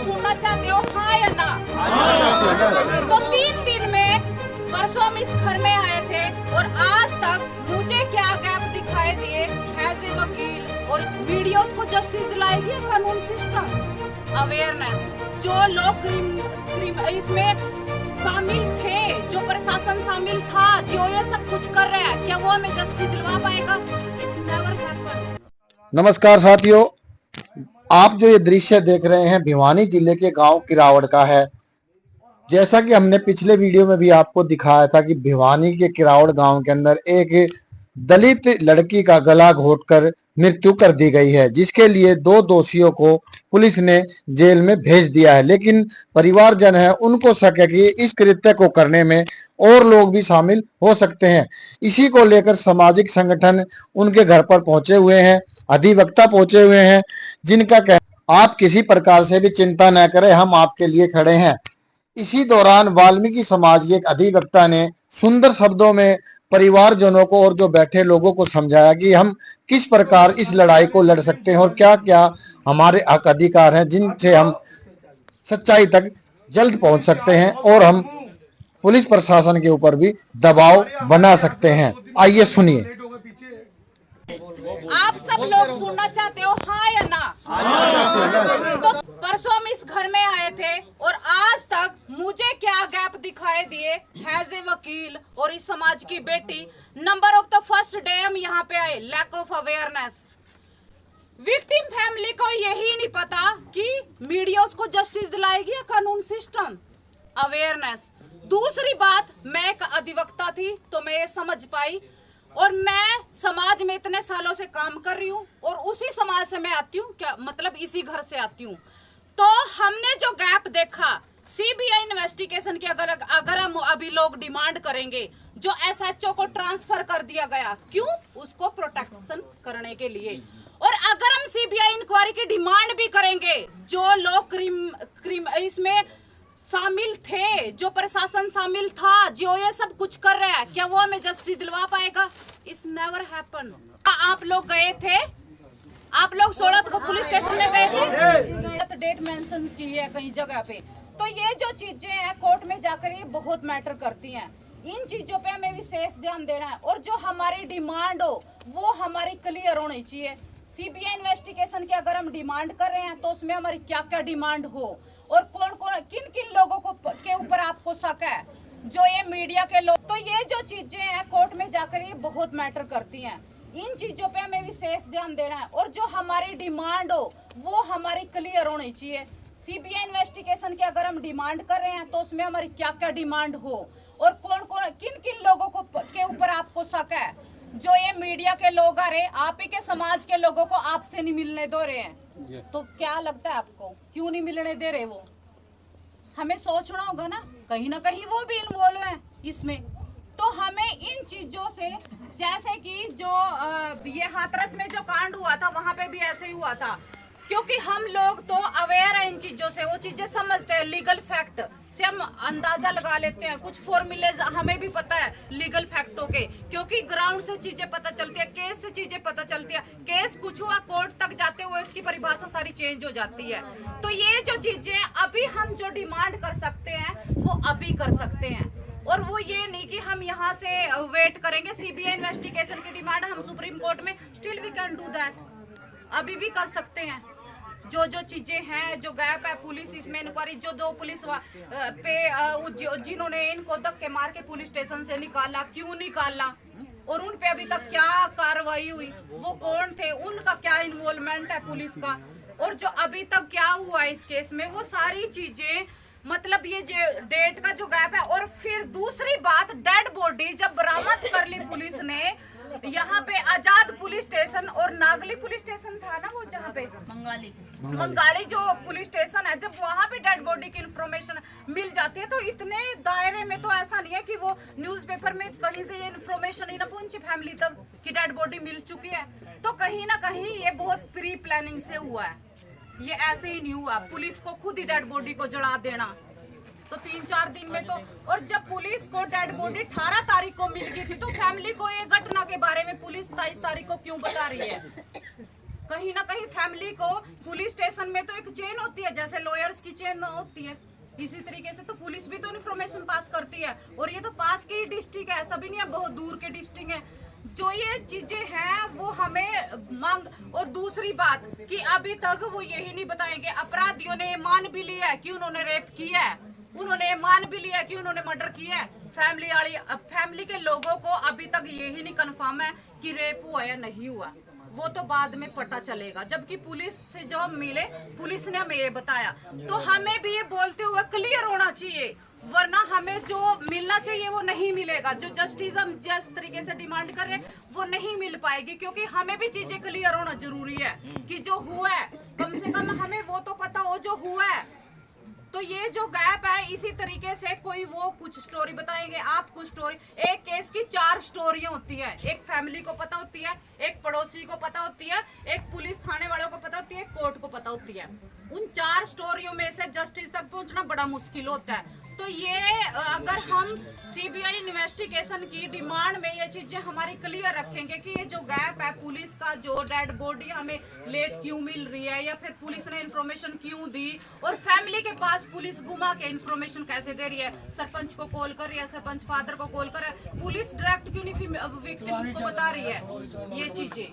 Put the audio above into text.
सुनना चाहते हो, हाँ या ना? तो 3 दिन में परसों हम इस घर में आए थे और आज तक मुझे क्या गैप दिखाई दिए एज ए वकील और वीडियोस को जस्टिस दिलाएगी कानून सिस्टम अवेयरनेस। जो लोग इसमें शामिल थे, जो प्रशासन शामिल था, जो ये सब कुछ कर रहा है, क्या वो हमें जस्टिस दिलवा पाएगा? It's never happen. नमस्कार साथियों, आप जो ये दृश्य देख रहे हैं भिवानी जिले के गांव किरावड़ का है। जैसा कि हमने पिछले वीडियो में भी आपको दिखाया था कि भिवानी के किरावड़ गांव के अंदर एक दलित लड़की का गला घोंटकर मृत्यु कर दी गई है, जिसके लिए 2 दोषियों को पुलिस ने जेल में भेज दिया है। लेकिन परिवारजन है, उनको शक है कि इस कृत्य को करने में और लोग भी शामिल हो सकते हैं। इसी को लेकर सामाजिक संगठन उनके घर पर पहुंचे हुए हैं, अधिवक्ता पहुंचे हुए हैं, जिनका कहना आप किसी प्रकार से भी चिंता न करें, हम आपके लिए खड़े हैं। इसी दौरान वाल्मीकि समाज के एक अधिवक्ता ने सुंदर शब्दों में परिवारजनों को और जो बैठे लोगों को समझाया कि हम किस प्रकार इस लड़ाई को लड़ सकते हैं और क्या क्या हमारे हक अधिकार हैं, जिनसे हम सच्चाई तक जल्द पहुंच सकते हैं और हम पुलिस प्रशासन के ऊपर भी दबाव बना सकते हैं। आइए सुनिए। आप सब लोग सुनना चाहते हो, हाँ या ना? तो परसों हम इस घर में आए थे और आज तक मुझे क्या गैप दिखाई दिए एज ए वकील और इस समाज की बेटी। Number of the first day हम यहाँ पे आए, lack of awareness. Victim family को यही नहीं पता कि मीडिया उसको जस्टिस दिलाएगी या कानून सिस्टम अवेयरनेस। दूसरी बात, मैं एक अधिवक्ता थी तो मैं ये समझ पाई, और मैं समाज में इतने सालों से काम कर रही हूँ और उसी समाज से मैं आती हूँ, क्या मतलब इसी घर से आती हूँ। तो हमने जो गैप देखा सीबीआई इन्वेस्टिगेशन की, अगर हम अभी लोग डिमांड करेंगे जो एसएचओ को ट्रांसफर कर दिया गया, क्यों? उसको प्रोटेक्शन करने के लिए। और अगर हम सीबीआई इंक्वायरी की डिमांड भी करेंगे, जो लोग इसमें शामिल थे, जो प्रशासन शामिल था, जो ये सब कुछ कर रहा है, क्या वो हमें जस्टिस दिलवा पाएगा? It's never happen. आप लोग गए थे, आप लोग 16 को पुलिस स्टेशन में गए थे, तो डेट मेंशन की है कहीं जगह पे। तो ये जो चीजें हैं कोर्ट में जाकर ये बहुत मैटर करती हैं। इन चीजों पे हमें विशेष ध्यान देना है और जो हमारी डिमांड हो वो हमारी क्लियर होनी चाहिए। सीबीआई इन्वेस्टिगेशन की अगर हम डिमांड कर रहे हैं तो उसमें हमारी क्या क्या डिमांड हो और कौन कौन किन किन लोगों को के ऊपर आपको शक है, जो ये मीडिया के लोग। तो ये जो चीजें हैं कोर्ट में जाकर ये बहुत मैटर करती हैं। इन चीजों पे हमें विशेष ध्यान देना है और जो हमारी डिमांड हो वो हमारी क्लियर होनी चाहिए। सीबीआई इन्वेस्टिगेशन की अगर हम डिमांड कर रहे हैं तो उसमें हमारी क्या क्या डिमांड हो और कौन कौन किन किन लोगों को के ऊपर आपको शक है, जो ये मीडिया के लोग आ रहे, आप ही के समाज के लोगों को आपसे नहीं मिलने दे रहे हैं। तो क्या लगता है आपको, क्यों नहीं मिलने दे रहे? वो हमें सोचना होगा ना कहीं वो भी इन्वॉल्व है इसमें। तो हमें इन चीजों से, जैसे कि जो ये हाथरस में जो कांड हुआ था वहां पे भी ऐसे ही हुआ था, क्योंकि हम लोग तो अवेयर है इन चीजों से, वो चीजें समझते हैं, लीगल फैक्ट से हम अंदाजा लगा लेते हैं, कुछ फॉर्मूलेज हमें भी पता है लीगल फैक्टों के, क्योंकि ग्राउंड से चीजें पता चलती है, केस से चीजें पता चलती है। केस कुछ हुआ, कोर्ट तक जाते हुए उसकी परिभाषा सारी चेंज हो जाती है। तो ये जो चीजें अभी हम जो डिमांड कर सकते हैं वो अभी कर सकते हैं, और वो ये नहीं कि हम यहाँ से वेट करेंगे सीबीआई इन्वेस्टिगेशन की डिमांड हम सुप्रीम कोर्ट में, still we can do that, अभी भी कर सकते हैं। जो जो चीजें हैं, जो गैप है पुलिस इसमें इंक्वायरी, जो 2 पुलिस पे जिन्होंने इनको धक्के मार के पुलिस स्टेशन से निकाला, क्यों निकाला और उन पे अभी तक क्या कार्रवाई हुई, वो कौन थे, उनका क्या इन्वॉल्वमेंट है पुलिस का, और जो अभी तक क्या हुआ इस केस में, वो सारी चीजें, मतलब ये डेट का जो गैप है। और फिर दूसरी बात, डेड बॉडी जब बरामद कर ली पुलिस ने, यहाँ पे आजाद पुलिस स्टेशन और नागली पुलिस स्टेशन था ना, वो जहाँ पे मंगाली जो पुलिस स्टेशन है, जब वहाँ पे डेड बॉडी की इंफॉर्मेशन मिल जाती है तो इतने दायरे में तो ऐसा नहीं है कि वो न्यूज़पेपर में कहीं से ये इंफॉर्मेशन ही ना पहुंची फैमिली तक कि डेड बॉडी मिल चुकी है। तो कहीं ना कहीं ये बहुत प्री प्लानिंग से हुआ है, ये ऐसे ही नहीं हुआ पुलिस को खुद ही डेड बॉडी को जला देना। तो 3-4 दिन में तो, और जब पुलिस को डेड बॉडी 18 तारीख को मिल गई थी तो फैमिली को ये घटना के बारे में पुलिस 27 तारीख को क्यों बता रही है? कहीं ना कहीं फैमिली को पुलिस स्टेशन में तो एक चेन होती है, जैसे लॉयर्स की चेन होती है, इसी तरीके से तो पुलिस भी तो इन्फॉर्मेशन पास करती है। और ये तो पास की ही डिस्ट्रिक्ट है, ऐसा भी नहीं है बहुत दूर के डिस्ट्रिक्ट है। जो ये चीजें हैं वो हमें मांग। और दूसरी बात कि अभी तक वो यही नहीं बताएंगे, अपराधियों ने मान भी लिया है कि उन्होंने रेप किया है, उन्होंने मान भी लिया कि उन्होंने मर्डर किया है। फैमिली के लोगों को अभी तक यही नहीं कंफर्म है कि रेप हुआ या नहीं हुआ, वो तो बाद में पता चलेगा। जबकि पुलिस से जब मिले, पुलिस ने हमें ये बताया, तो हमें भी ये बोलते हुए क्लियर होना चाहिए, वरना हमें जो मिलना चाहिए वो नहीं मिलेगा। जो जस्टिस हम जिस तरीके से डिमांड कर रहे हैं वो नहीं मिल पाएगी, क्योंकि हमें भी चीजें क्लियर होना जरूरी है कि जो हुआ है कम से कम हमें वो तो पता हो जो हुआ है। तो ये जो गैप है, इसी तरीके से कोई वो कुछ स्टोरी बताएंगे, आप कुछ स्टोरी। एक केस की 4 स्टोरियां होती है, एक फैमिली को पता होती है, एक पड़ोसी को पता होती है, एक पुलिस थाने वालों को पता होती है, कोर्ट को पता होती है। उन 4 स्टोरियों में से जस्टिस तक पहुंचना बड़ा मुश्किल होता है। तो ये अगर हम सीबीआई इन्वेस्टिगेशन की डिमांड में ये चीजें हमारी क्लियर रखेंगे कि ये जो गैप है, पुलिस का जो डेड बॉडी हमें लेट क्यों मिल रही है, या फिर पुलिस ने इन्फॉर्मेशन क्यों दी, और फैमिली के पास पुलिस घुमा के इन्फॉर्मेशन कैसे दे रही है, सरपंच को कॉल कर रही है, सरपंच फादर को कॉल कर रहा है, पुलिस डायरेक्ट क्यों नहीं विक्टिम को बता रही है, ये चीजें